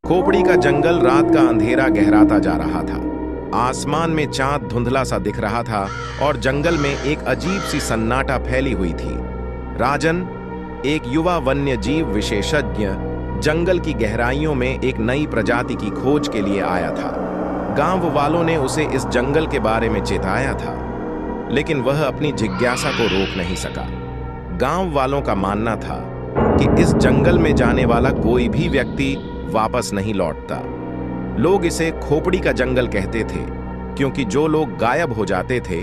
खोपड़ी का जंगल रात का अंधेरा गहराता जा रहा था। आसमान में चांद धुंधला सा दिख रहा था और जंगल में एक अजीब सी सन्नाटा फैली हुई थी। राजन, एक युवा वन्य जीव विशेषज्ञ, जंगल की गहराइयों में एक नई प्रजाति की खोज के लिए आया था। गांव वालों ने उसे इस जंगल के बारे में चेताया था, लेकिन वह अपनी जिज्ञासा को रोक नहीं सका। गांव वालों का मानना था कि इस जंगल में जाने वाला कोई भी व्यक्ति वापस नहीं लौटता। लोग इसे खोपड़ी का जंगल कहते थे, क्योंकि जो लोग गायब हो जाते थे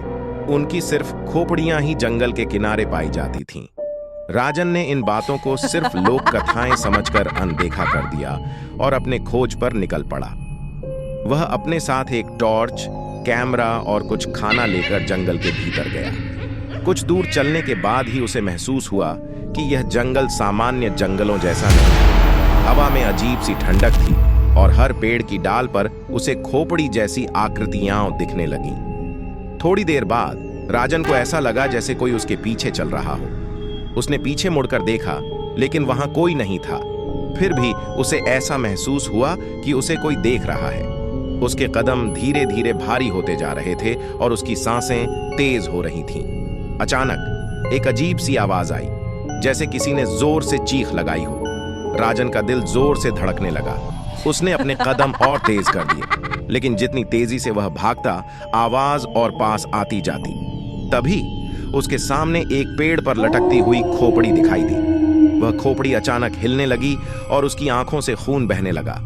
उनकी सिर्फ खोपड़ियां ही जंगल के किनारे पाई जाती थीं। राजन ने इन बातों को सिर्फ लोक कथाएं समझकर अनदेखा कर दिया और अपने खोज पर निकल पड़ा। वह अपने साथ एक टॉर्च, कैमरा और कुछ खाना लेकर जंगल के भीतर गया। कुछ दूर चलने के बाद ही उसे महसूस हुआ कि यह जंगल सामान्य जंगलों जैसा नहीं। हवा में अजीब सी ठंडक थी और हर पेड़ की डाल पर उसे खोपड़ी जैसी आकृतियां दिखने लगीं। थोड़ी देर बाद राजन को ऐसा लगा जैसे कोई उसके पीछे चल रहा हो। उसने पीछे मुड़कर देखा, लेकिन वहां कोई नहीं था। फिर भी उसे ऐसा महसूस हुआ कि उसे कोई देख रहा है। उसके कदम धीरे धीरे भारी होते जा रहे थे और उसकी सांसें तेज हो रही थीं। अचानक एक अजीब सी आवाज आई, जैसे किसी ने जोर से चीख लगाई हो। राजन का दिल जोर से धड़कने लगा। उसने अपने कदम और तेज कर दिए, लेकिन जितनी तेजी से वह भागता, आवाज और पास आती जाती। तभी उसके सामने एक पेड़ पर लटकती हुई खोपड़ी दिखाई दी। वह खोपड़ी अचानक हिलने लगी और उसकी आंखों से खून बहने लगा।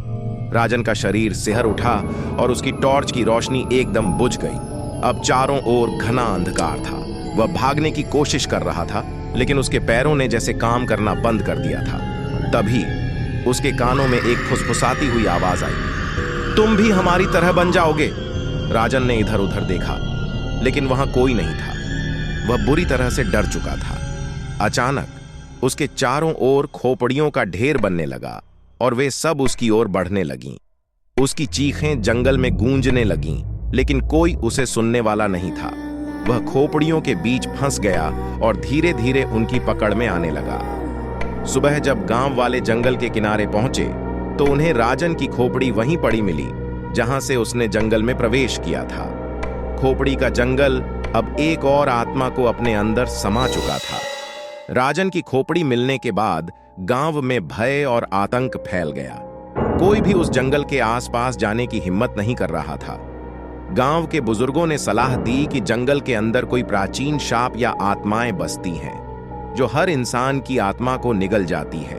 राजन का शरीर सिहर उठा और उसकी टॉर्च की रोशनी एकदम बुझ गई। अब चारों ओर घना अंधकार था। वह भागने की कोशिश कर रहा था, लेकिन उसके पैरों ने जैसे काम करना बंद कर दिया था। तभी उसके कानों में एक फुसफुसाती हुई आवाज आई, तुम भी हमारी तरह बन जाओगे। राजन ने इधर उधर देखा, लेकिन वहां कोई नहीं था। वह बुरी तरह से डर चुका था। अचानक उसके चारों ओर खोपड़ियों का ढेर बनने लगा और वे सब उसकी ओर बढ़ने लगीं। उसकी चीखें जंगल में गूंजने लगीं, लेकिन कोई उसे सुनने वाला नहीं था। वह खोपड़ियों के बीच फंस गया और धीरे धीरे उनकी पकड़ में आने लगा। सुबह जब गांव वाले जंगल के किनारे पहुंचे तो उन्हें राजन की खोपड़ी वहीं पड़ी मिली जहां से उसने जंगल में प्रवेश किया था। खोपड़ी का जंगल अब एक और आत्मा को अपने अंदर समा चुका था। राजन की खोपड़ी मिलने के बाद गांव में भय और आतंक फैल गया। कोई भी उस जंगल के आसपास जाने की हिम्मत नहीं कर रहा था। गांव के बुजुर्गों ने सलाह दी कि जंगल के अंदर कोई प्राचीन शाप या आत्माएं बसती हैं, जो हर इंसान की आत्मा को निगल जाती है।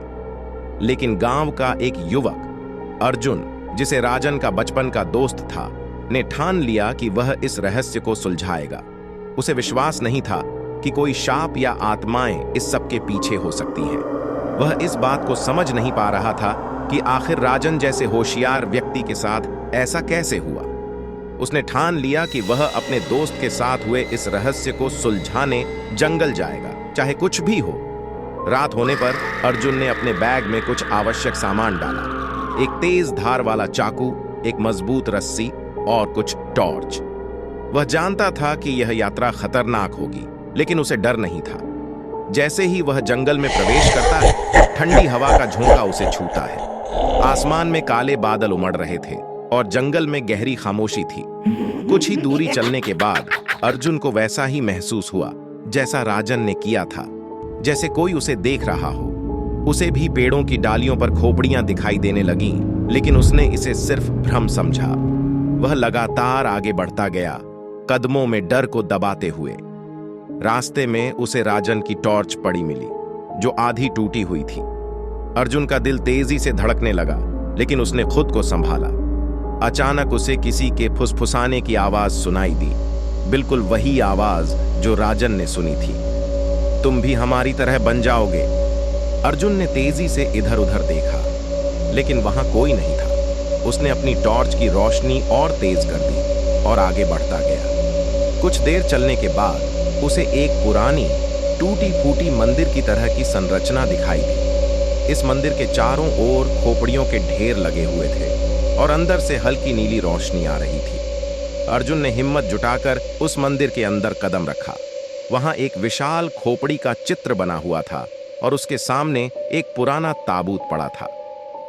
लेकिन गांव का एक युवक अर्जुन, जिसे राजन का बचपन का दोस्त था, ने ठान लिया कि वह इस रहस्य को सुलझाएगा। उसे विश्वास नहीं था कि कोई शाप या आत्माएं इस सब के पीछे हो सकती हैं। वह इस बात को समझ नहीं पा रहा था कि आखिर राजन जैसे होशियार व्यक्ति के साथ ऐसा कैसे हुआ। उसने ठान लिया कि वह अपने दोस्त के साथ हुए इस रहस्य को सुलझाने जंगल जाएगा, चाहे कुछ भी हो। रात होने पर अर्जुन ने अपने बैग में कुछ आवश्यक सामान डाला, एक तेज धार वाला चाकू, एक मजबूत रस्सी और कुछ टॉर्च। वह जानता था कि यह यात्रा खतरनाक होगी, लेकिन उसे डर नहीं था। जैसे ही वह जंगल में प्रवेश करता है, ठंडी हवा का झोंका उसे छूता है। आसमान में काले बादल उमड़ रहे थे और जंगल में गहरी खामोशी थी। कुछ ही दूरी चलने के बाद अर्जुन को वैसा ही महसूस हुआ जैसा राजन ने किया था, जैसे कोई उसे देख रहा हो। उसे भी पेड़ों की डालियों पर खोपड़ियां दिखाई देने लगीं, लेकिन उसने इसे सिर्फ भ्रम समझा। वह लगातार आगे बढ़ता गया, कदमों में डर को दबाते हुए। रास्ते में उसे राजन की टॉर्च पड़ी मिली, जो आधी टूटी हुई थी। अर्जुन का दिल तेजी से धड़कने लगा, लेकिन उसने खुद को संभाला। अचानक उसे किसी के फुसफुसाने की आवाज सुनाई दी, बिल्कुल वही आवाज जो राजन ने सुनी थी। तुम भी हमारी तरह बन जाओगे। अर्जुन ने तेजी से इधर उधर देखा, लेकिन वहां कोई नहीं था। उसने अपनी टॉर्च की रोशनी और तेज कर दी और आगे बढ़ता गया। कुछ देर चलने के बाद उसे एक पुरानी टूटी फूटी मंदिर की तरह की संरचना दिखाई दी। इस मंदिर के चारों ओर खोपड़ियों के ढेर लगे हुए थे और अंदर से हल्की नीली रोशनी आ रही थी। अर्जुन ने हिम्मत जुटाकर उस मंदिर के अंदर कदम रखा। वहां एक विशाल खोपड़ी का चित्र बना हुआ था और उसके सामने एक पुराना ताबूत पड़ा था।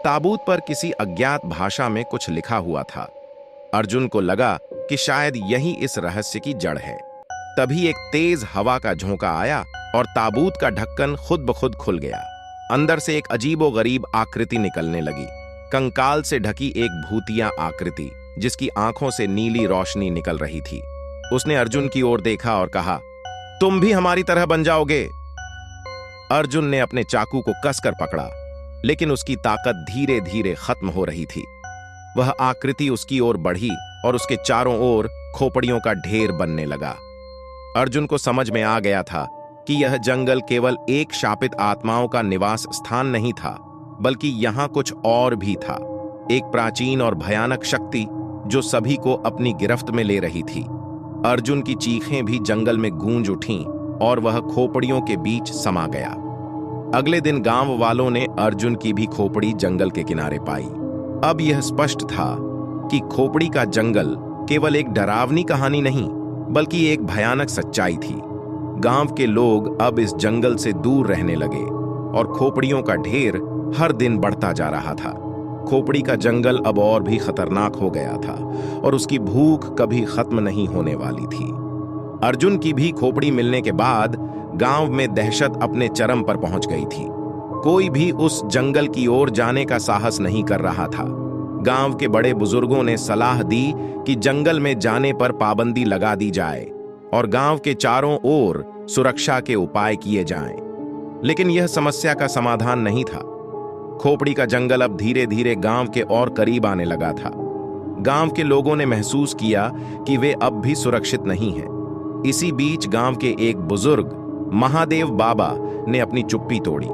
ताबूत पर किसी अज्ञात भाषा में कुछ लिखा हुआ था। अर्जुन को लगा कि शायद यही इस रहस्य की जड़ है। तभी एक तेज हवा का झोंका आया और ताबूत का ढक्कन खुद ब खुद खुल गया। अंदर से एक अजीबोगरीब आकृति निकलने लगी, कंकाल से ढकी एक भूतिया आकृति जिसकी आंखों से नीली रोशनी निकल रही थी। उसने अर्जुन की ओर देखा और कहा, तुम भी हमारी तरह बन जाओगे। अर्जुन ने अपने चाकू को कसकर पकड़ा, लेकिन उसकी ताकत धीरे धीरे खत्म हो रही थी। वह आकृति उसकी ओर बढ़ी और उसके चारों ओर खोपड़ियों का ढेर बनने लगा। अर्जुन को समझ में आ गया था कि यह जंगल केवल एक शापित आत्माओं का निवास स्थान नहीं था, बल्कि यहां कुछ और भी था। एक प्राचीन और भयानक शक्ति जो सभी को अपनी गिरफ्त में ले रही थी। अर्जुन की चीखें भी जंगल में गूंज उठीं और वह खोपड़ियों के बीच समा गया। अगले दिन गांव वालों ने अर्जुन की भी खोपड़ी जंगल के किनारे पाई। अब यह स्पष्ट था कि खोपड़ी का जंगल केवल एक डरावनी कहानी नहीं, बल्कि एक भयानक सच्चाई थी। गांव के लोग अब इस जंगल से दूर रहने लगे और खोपड़ियों का ढेर हर दिन बढ़ता जा रहा था। खोपड़ी का जंगल अब और भी खतरनाक हो गया था और उसकी भूख कभी खत्म नहीं होने वाली थी। अर्जुन की भी खोपड़ी मिलने के बाद गांव में दहशत अपने चरम पर पहुंच गई थी। कोई भी उस जंगल की ओर जाने का साहस नहीं कर रहा था। गांव के बड़े बुजुर्गों ने सलाह दी कि जंगल में जाने पर पाबंदी लगा दी जाए और गांव के चारों ओर सुरक्षा के उपाय किए जाएं। लेकिन यह समस्या का समाधान नहीं था। खोपड़ी का जंगल अब धीरे धीरे गांव के और करीब आने लगा था। गांव के लोगों ने महसूस किया कि वे अब भी सुरक्षित नहीं हैं। इसी बीच गांव के एक बुजुर्ग महादेव बाबा ने अपनी चुप्पी तोड़ी।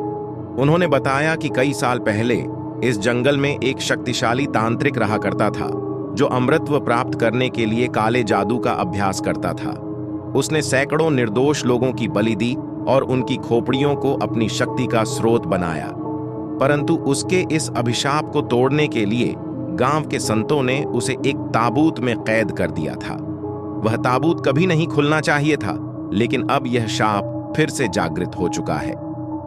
उन्होंने बताया कि कई साल पहले इस जंगल में एक शक्तिशाली तांत्रिक रहा करता था जो अमृतत्व प्राप्त करने के लिए काले जादू का अभ्यास करता था। उसने सैकड़ों निर्दोष लोगों की बलि दी और उनकी खोपड़ियों को अपनी शक्ति का स्रोत बनाया। परंतु उसके इस अभिशाप को तोड़ने के लिए गांव के संतों ने उसे एक ताबूत में कैद कर दिया था। वह ताबूत कभी नहीं खुलना चाहिए था, लेकिन अब यह शाप फिर से जागृत हो चुका है।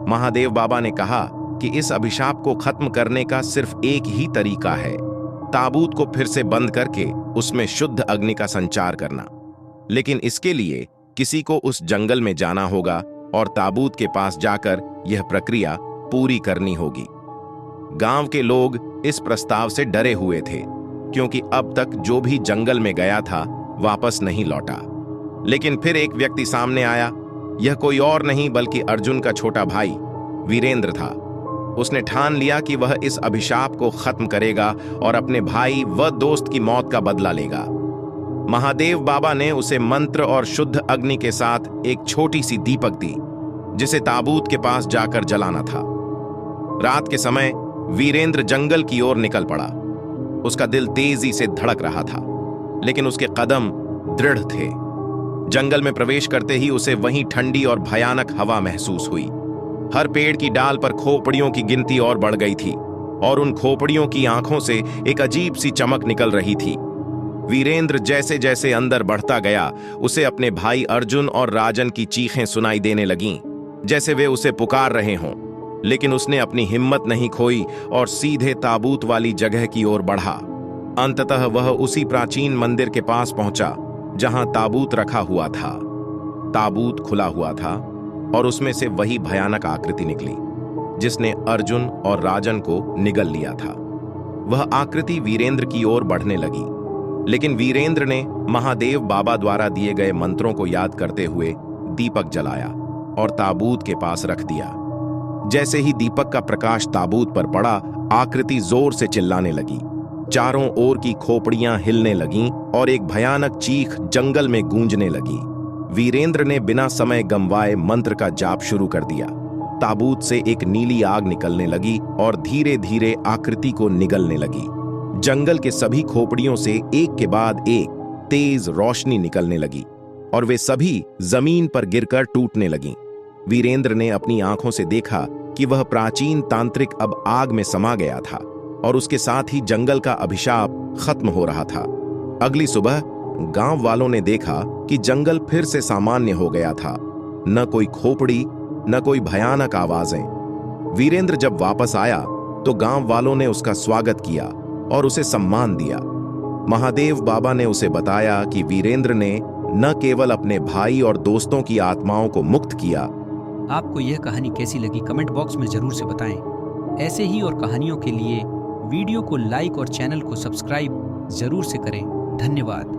महादेव बाबा ने कहा कि इस अभिशाप को खत्म करने का सिर्फ एक ही तरीका है, ताबूत को फिर से बंद करके उसमें शुद्ध अग्नि का संचार करना। लेकिन इसके लिए किसी को उस जंगल में जाना होगा और ताबूत के पास जाकर यह प्रक्रिया पूरी करनी होगी। गांव के लोग इस प्रस्ताव से डरे हुए थे, क्योंकि अब तक जो भी जंगल में गया था वापस नहीं लौटा। लेकिन फिर एक व्यक्ति सामने आया। यह कोई और नहीं बल्कि अर्जुन का छोटा भाई वीरेंद्र था। उसने ठान लिया कि वह इस अभिशाप को खत्म करेगा और अपने भाई व दोस्त की मौत का बदला लेगा। महादेव बाबा ने उसे मंत्र और शुद्ध अग्नि के साथ एक छोटी सी दीपक दी, जिसे ताबूत के पास जाकर जलाना था। रात के समय वीरेंद्र जंगल की ओर निकल पड़ा। उसका दिल तेजी से धड़क रहा था, लेकिन उसके कदम दृढ़ थे। जंगल में प्रवेश करते ही उसे वहीं ठंडी और भयानक हवा महसूस हुई। हर पेड़ की डाल पर खोपड़ियों की गिनती और बढ़ गई थी और उन खोपड़ियों की आंखों से एक अजीब सी चमक निकल रही थी। वीरेंद्र जैसे जैसे अंदर बढ़ता गया, उसे अपने भाई अर्जुन और राजन की चीखें सुनाई देने लगीं, जैसे वे उसे पुकार रहे हों। लेकिन उसने अपनी हिम्मत नहीं खोई और सीधे ताबूत वाली जगह की ओर बढ़ा। अंततः वह उसी प्राचीन मंदिर के पास पहुंचा जहां ताबूत रखा हुआ था। ताबूत खुला हुआ था और उसमें से वही भयानक आकृति निकली जिसने अर्जुन और राजन को निगल लिया था। वह आकृति वीरेंद्र की ओर बढ़ने लगी, लेकिन वीरेंद्र ने महादेव बाबा द्वारा दिए गए मंत्रों को याद करते हुए दीपक जलाया और ताबूत के पास रख दिया। जैसे ही दीपक का प्रकाश ताबूत पर पड़ा, आकृति जोर से चिल्लाने लगी। चारों ओर की खोपड़ियां हिलने लगीं और एक भयानक चीख जंगल में गूंजने लगी। वीरेंद्र ने बिना समय गंवाए मंत्र का जाप शुरू कर दिया। ताबूत से एक नीली आग निकलने लगी और धीरे धीरे आकृति को निगलने लगी। जंगल के सभी खोपड़ियों से एक के बाद एक तेज रोशनी निकलने लगी और वे सभी जमीन पर गिरकर टूटने लगीं। वीरेंद्र ने अपनी आंखों से देखा कि वह प्राचीन तांत्रिक अब आग में समा गया था और उसके साथ ही जंगल का अभिशाप खत्म हो रहा था। अगली सुबह गांव वालों ने देखा कि जंगल फिर से सामान्य हो गया था। न कोई खोपड़ी, न कोई भयानक आवाजें। वीरेंद्र जब वापस आया तो गांव वालों ने उसका स्वागत किया और उसे सम्मान दिया। महादेव बाबा ने उसे बताया कि वीरेंद्र ने न केवल अपने भाई और दोस्तों की आत्माओं को मुक्त किया। आपको यह कहानी कैसी लगी कमेंट बॉक्स में जरूर से बताएं। ऐसे ही और कहानियों के लिए वीडियो को लाइक और चैनल को सब्सक्राइब जरूर से करें। धन्यवाद।